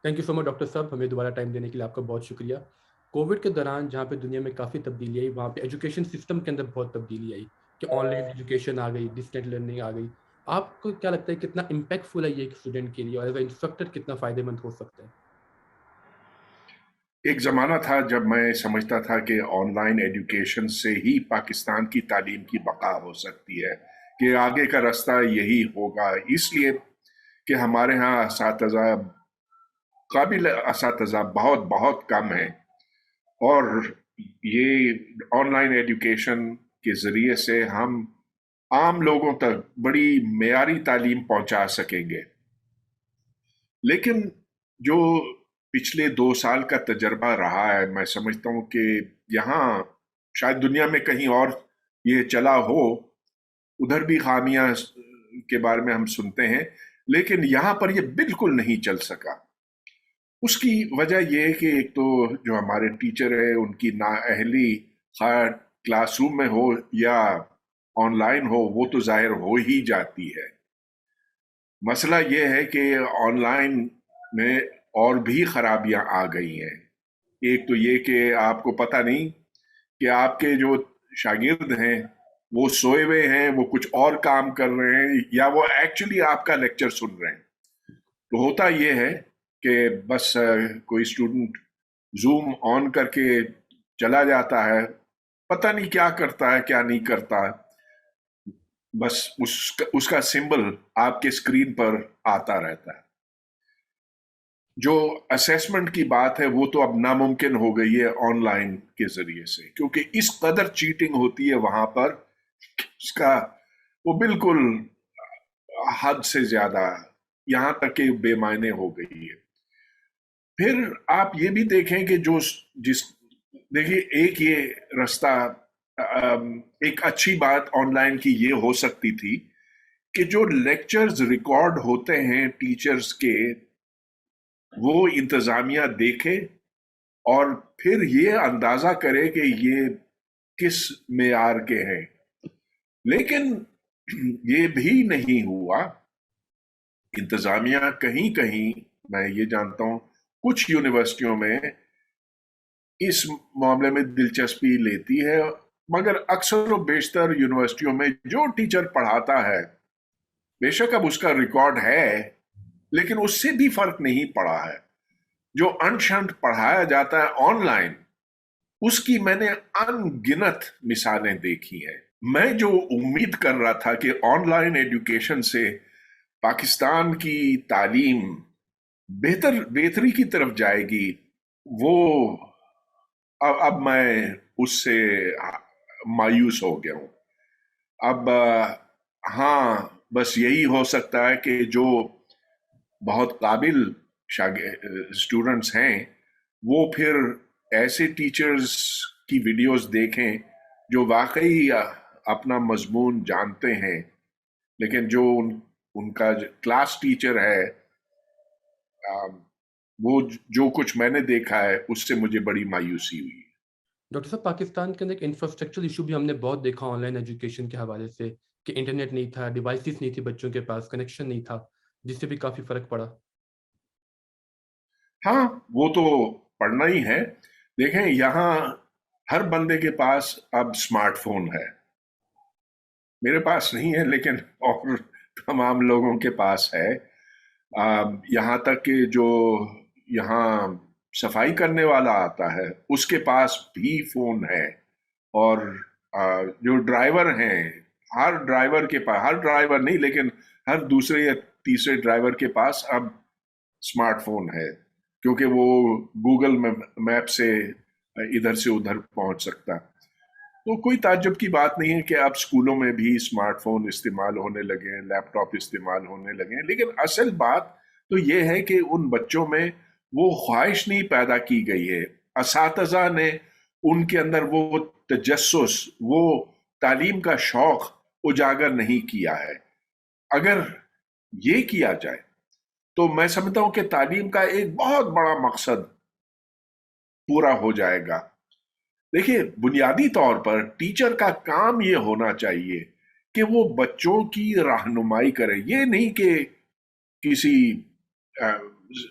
Thank you so much doctor صاحب، ہمیں دوبارہ ٹائم دینے کے لیے آپ کا بہت شکریہ۔ کووڈ کے دوران جہاں پہ دنیا میں کافی تبدیلی آئی، وہاں پہ ایجوکیشن سسٹم کے اندر بہت تبدیلی آئی کہ آن لائن ایجوکیشن آ گئی، ڈسٹینٹ لرننگ آ گئی۔ آپ کو کیا لگتا ہے کتنا امپیکٹ فل ہے یہ ایک اسٹوڈنٹ کے لیے، اور ایز اے انسٹرکٹر کتنا فائدے مند ہو سکتا ہے؟ ایک زمانہ تھا جب میں سمجھتا تھا کہ آن لائن ایجوکیشن سے ہی پاکستان کی تعلیم کی بقا ہو سکتی ہے، کہ آگے کا راستہ یہی ہوگا، اس لیے کہ ہمارے ہاں قابل اساتذہ بہت بہت کم ہیں، اور یہ آن لائن ایجوکیشن کے ذریعے سے ہم عام لوگوں تک بڑی معیاری تعلیم پہنچا سکیں گے۔ لیکن جو پچھلے 2 سال کا تجربہ رہا ہے، میں سمجھتا ہوں کہ یہاں شاید دنیا میں کہیں اور یہ چلا ہو، ادھر بھی خامیاں کے بارے میں ہم سنتے ہیں، لیکن یہاں پر یہ بالکل نہیں چل سکا۔ اس کی وجہ یہ ہے کہ ایک تو جو ہمارے ٹیچر ہیں ان کی نااہلی، خواہ کلاس روم میں ہو یا آن لائن ہو، وہ تو ظاہر ہو ہی جاتی ہے۔ مسئلہ یہ ہے کہ آن لائن میں اور بھی خرابیاں آ گئی ہیں۔ ایک تو یہ کہ آپ کو پتہ نہیں کہ آپ کے جو شاگرد ہیں وہ سوئے ہوئے ہیں، وہ کچھ اور کام کر رہے ہیں، یا وہ ایکچولی آپ کا لیکچر سن رہے ہیں۔ تو ہوتا یہ ہے کہ بس کوئی اسٹوڈنٹ زوم آن کر کے چلا جاتا ہے، پتہ نہیں کیا کرتا ہے کیا نہیں کرتا، بس اس کا سمبل آپ کے اسکرین پر آتا رہتا ہے۔ جو اسیسمنٹ کی بات ہے وہ تو اب ناممکن ہو گئی ہے آن لائن کے ذریعے سے، کیونکہ اس قدر چیٹنگ ہوتی ہے وہاں پر، اس کا وہ بالکل حد سے زیادہ، یہاں تک کہ بے معنی ہو گئی ہے۔ پھر آپ یہ بھی دیکھیں کہ دیکھیے ایک یہ رستہ، ایک اچھی بات آن لائن کی یہ ہو سکتی تھی کہ جو لیکچرز ریکارڈ ہوتے ہیں ٹیچرز کے، وہ انتظامیہ دیکھے اور پھر یہ اندازہ کرے کہ یہ کس معیار کے ہیں۔ لیکن یہ بھی نہیں ہوا۔ انتظامیہ کہیں کہیں، میں یہ جانتا ہوں کچھ یونیورسٹیوں میں اس معاملے میں دلچسپی لیتی ہے، مگر اکثر و بیشتر یونیورسٹیوں میں جو ٹیچر پڑھاتا ہے، بے شک اب اس کا ریکارڈ ہے، لیکن اس سے بھی فرق نہیں پڑا ہے۔ جو انشنٹ پڑھایا جاتا ہے آن لائن، اس کی میں نے ان گنت مثالیں دیکھی ہیں۔ میں جو امید کر رہا تھا کہ آن لائن ایجوکیشن سے پاکستان کی تعلیم بہتری کی طرف جائے گی، وہ اب میں اس سے مایوس ہو گیا ہوں۔ اب ہاں، بس یہی ہو سکتا ہے کہ جو بہت قابل اسٹوڈنٹس ہیں وہ پھر ایسے ٹیچرز کی ویڈیوز دیکھیں جو واقعی اپنا مضمون جانتے ہیں، لیکن جو ان کا کلاس ٹیچر ہے، وہ جو کچھ میں نے دیکھا ہے اس سے مجھے بڑی مایوسی ہوئی۔ ڈاکٹر صاحب، پاکستان کے اندر ایک انفراسٹرکچر ایشو بھی ہم نے بہت دیکھا آن لائن ایجوکیشن کے حوالے سے، کہ انٹرنیٹ نہیں تھا، ڈیوائسز نہیں تھی، بچوں کے پاس کنیکشن نہیں تھا، جس سے بھی کافی فرق پڑا۔ ہاں، وہ تو پڑھنا ہی ہے۔ دیکھیں یہاں ہر بندے کے پاس اب سمارٹ فون ہے، میرے پاس نہیں ہے لیکن اور تمام لوگوں کے پاس ہے۔ یہاں تک کہ جو یہاں صفائی کرنے والا آتا ہے اس کے پاس بھی فون ہے، اور جو ڈرائیور ہیں، ہر ڈرائیور کے پاس، ہر ڈرائیور نہیں لیکن ہر دوسرے یا تیسرے ڈرائیور کے پاس اب اسمارٹ فون ہے، کیونکہ وہ گوگل میپ سے ادھر سے ادھر پہنچ سکتا۔ تو کوئی تعجب کی بات نہیں ہے کہ اب اسکولوں میں بھی اسمارٹ فون استعمال ہونے لگے ہیں، لیپ ٹاپ استعمال ہونے لگے ہیں، لیکن اصل بات تو یہ ہے کہ ان بچوں میں وہ خواہش نہیں پیدا کی گئی ہے، اساتذہ نے ان کے اندر وہ تجسس، وہ تعلیم کا شوق اجاگر نہیں کیا ہے۔ اگر یہ کیا جائے تو میں سمجھتا ہوں کہ تعلیم کا ایک بہت بڑا مقصد پورا ہو جائے گا۔ دیکھیے بنیادی طور پر ٹیچر کا کام یہ ہونا چاہیے کہ وہ بچوں کی رہنمائی کرے، یہ نہیں کہ کسی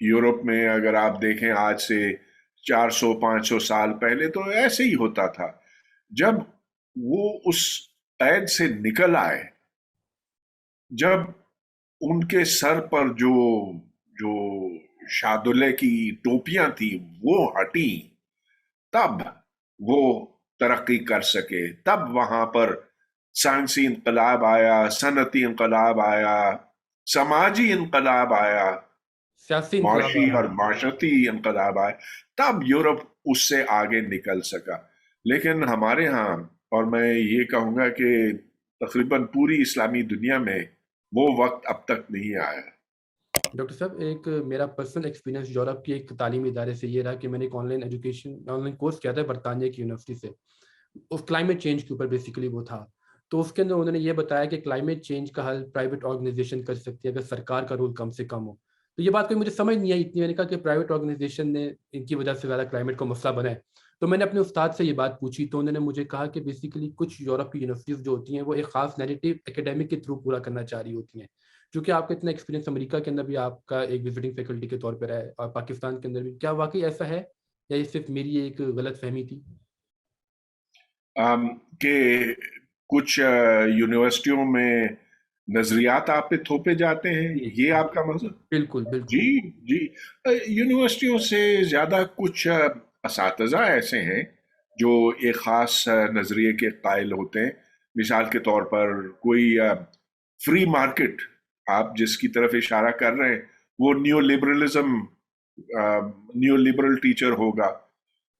یورپ میں اگر آپ دیکھیں آج سے 400 500 سال پہلے تو ایسے ہی ہوتا تھا. جب وہ اس قید سے نکل آئے، جب ان کے سر پر جو جو شادولے کی ٹوپیاں تھی وہ ہٹی، تب وہ ترقی کر سکے. تب وہاں پر سائنسی انقلاب آیا، صنعتی انقلاب آیا، سماجی انقلاب آیا، سیاسی انقلاب معاشی آیا. اور معاشرتی انقلاب آئے. تب یورپ اس سے آگے نکل سکا. لیکن ہمارے ہاں، اور میں یہ کہوں گا کہ تقریباً پوری اسلامی دنیا میں وہ وقت اب تک نہیں آیا. ڈاکٹر صاحب، ایک میرا پرسنل ایکسپیرینس یورپ کی ایک تعلیمی ادارے سے یہ رہا کہ میں نے ایک آن لائن کورس کیا تھا برطانیہ کی یونیورسٹی سے. اس کلائمیٹ چینج کے اوپر بیسیکلی وہ تھا. تو اس کے اندر انہوں نے یہ بتایا کہ کلائمیٹ چینج کا حل پرائیویٹ آرگنائزیشن کر سکتی ہے اگر سرکار کا رول کم سے کم ہو. تو یہ بات کوئی مجھے سمجھ نہیں آئی اتنی. میں نے کہا کہ پرائیویٹ آرگنائزیشن نے ان کی وجہ سے زیادہ کلائمیٹ کو مسئلہ بنا ہے. تو میں نے اپنے استاد سے یہ بات پوچھی تو انہوں نے مجھے کہا کہ بیسیکلی کچھ یورپ کی یونیورسٹیز جو ہوتی ہیں وہ ایک خاص نیریٹو اکیڈیمک کے تھرو پورا کرنا چاہ رہی ہوتی ہیں. چونکہ آپ کا اتنا ایکسپیرینس امریکہ کے اندر بھی آپ کا ایک وزٹنگ فیکلٹی کے طور پہ رہا ہے اور پاکستان کے اندر بھی، کیا واقعی ایسا ہے یا یہ صرف میری ایک غلط فہمی تھی؟ کہ کچھ یونیورسٹیوں میں نظریات آپ پہ تھوپے جاتے ہیں، جی یہ جی، آپ کا مطلب؟ بالکل بالکل. جی جی. یونیورسٹیوں سے زیادہ کچھ اساتذہ ایسے ہیں جو ایک خاص نظریے کے قائل ہوتے ہیں. مثال کے طور پر کوئی فری مارکیٹ، آپ جس کی طرف اشارہ کر رہے ہیں، وہ neo liberalism, neo liberal teacher ہوگا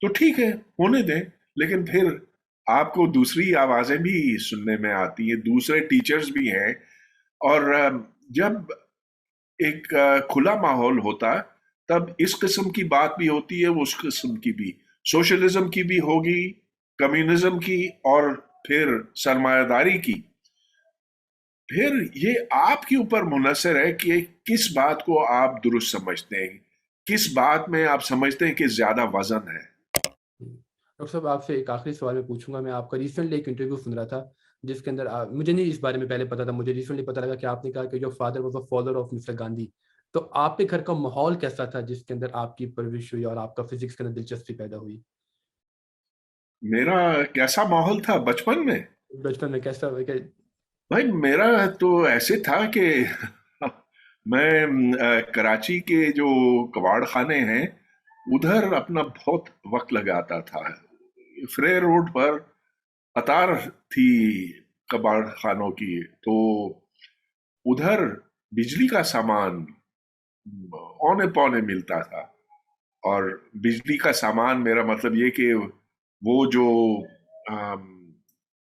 تو ٹھیک ہے، ہونے دیں. لیکن پھر آپ کو دوسری آوازیں بھی سننے میں آتی ہیں، دوسرے ٹیچرز بھی ہیں. اور جب ایک کھلا ماحول ہوتا تب اس قسم کی بات بھی ہوتی ہے، اس قسم کی بھی، سوشلزم کی بھی ہوگی، کمیونزم کی، اور پھر سرمایہ داری کی. پھر یہ آپ کے اوپر منحصر ہے کہ کس بات کو آپ درست سمجھتے ہیں، کس بات میں آپ سمجھتے ہیں کہ زیادہ وزن ہے. ڈاکٹر صاحب، آپ سے ایک آخری سوال میں پوچھوں گا. میں آپ کا ریسنٹلی ایک انٹرویو سن رہا تھا جس کے اندر مجھے نہیں اس بارے میں پہلے پتا تھا، مجھے ریسنٹلی پتا لگا کہ آپ نے کہا کہ جو father was a follower of mister Gandhi. تو آپ کے گھر کا ماحول کیسا تھا جس کے اندر آپ کی پرورش ہوئی اور آپ کا فزکس کے اندر دلچسپی پیدا ہوئی؟ میرا کیسا ماحول تھا بچپن میں؟ بچپن میں کیسا بھائی میرا تو ایسے تھا کہ میں کراچی کے جو کباڑ خانے ہیں ادھر اپنا بہت وقت لگاتا تھا. فرے روڈ پر قطار تھی کباڑ خانوں کی، تو ادھر بجلی کا سامان اونے پونے ملتا تھا. اور بجلی کا سامان میرا مطلب یہ کہ وہ جو آم،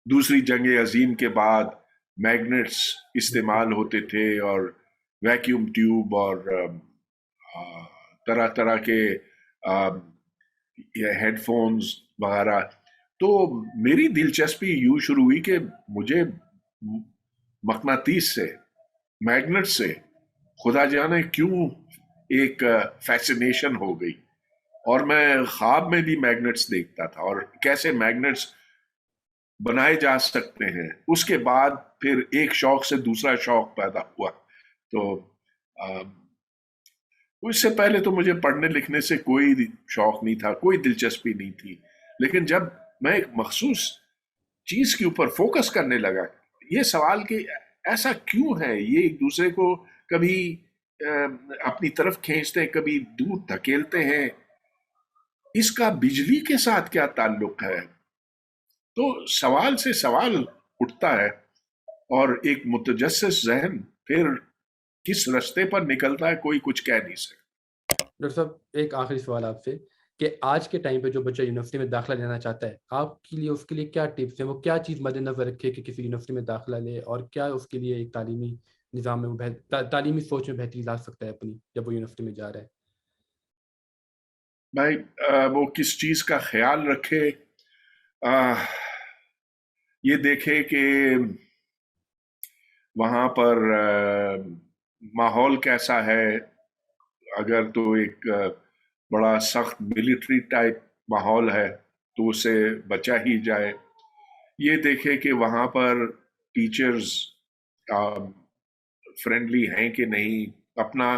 دوسری جنگ عظیم کے بعد میگنیٹس استعمال ہوتے تھے، اور ویکیوم ٹیوب، اور طرح طرح کے ہیڈ فونز وغیرہ. تو میری دلچسپی یوں شروع ہوئی کہ مجھے مقناطیس سے، میگنیٹ سے خدا جانے کیوں ایک فیسینیشن ہو گئی. اور میں خواب میں بھی میگنیٹس دیکھتا تھا اور کیسے میگنیٹس بنائے جا سکتے ہیں. اس کے بعد پھر ایک شوق سے دوسرا شوق پیدا ہوا. تو اس سے پہلے تو مجھے پڑھنے لکھنے سے کوئی شوق نہیں تھا، کوئی دلچسپی نہیں تھی. لیکن جب میں ایک مخصوص چیز کے اوپر فوکس کرنے لگا، یہ سوال کہ ایسا کیوں ہے، یہ ایک دوسرے کو کبھی اپنی طرف کھینچتے ہیں، کبھی دور دھکیلتے ہیں، اس کا بجلی کے ساتھ کیا تعلق ہے؟ تو سوال سے سوال اٹھتا ہے، اور ایک متجسس ذہن پھر کس رستے پر نکلتا ہے کوئی کچھ کہہ نہیں سکتا. ڈاکٹر صاحب، ایک آخری سوال آپ سے کہ آج کے ٹائم پہ جو بچہ یونیورسٹی میں داخلہ لینا چاہتا ہے، آپ کے لیے اس کے لیے کیا ٹپس ہیں؟ وہ کیا چیز مد نظر رکھے کہ کسی یونیورسٹی میں داخلہ لے، اور کیا اس کے لیے ایک تعلیمی نظام میں وہ تعلیمی سوچ میں بہتری لا سکتا ہے اپنی جب وہ یونیورسٹی میں جا رہا ہے؟ بھائی وہ کس چیز کا خیال رکھے، یہ دیکھے کہ وہاں پر ماحول کیسا ہے. اگر تو ایک بڑا سخت ملٹری ٹائپ ماحول ہے تو اسے بچا ہی جائے. یہ دیکھے کہ وہاں پر ٹیچرز فرینڈلی ہیں کہ نہیں، اپنا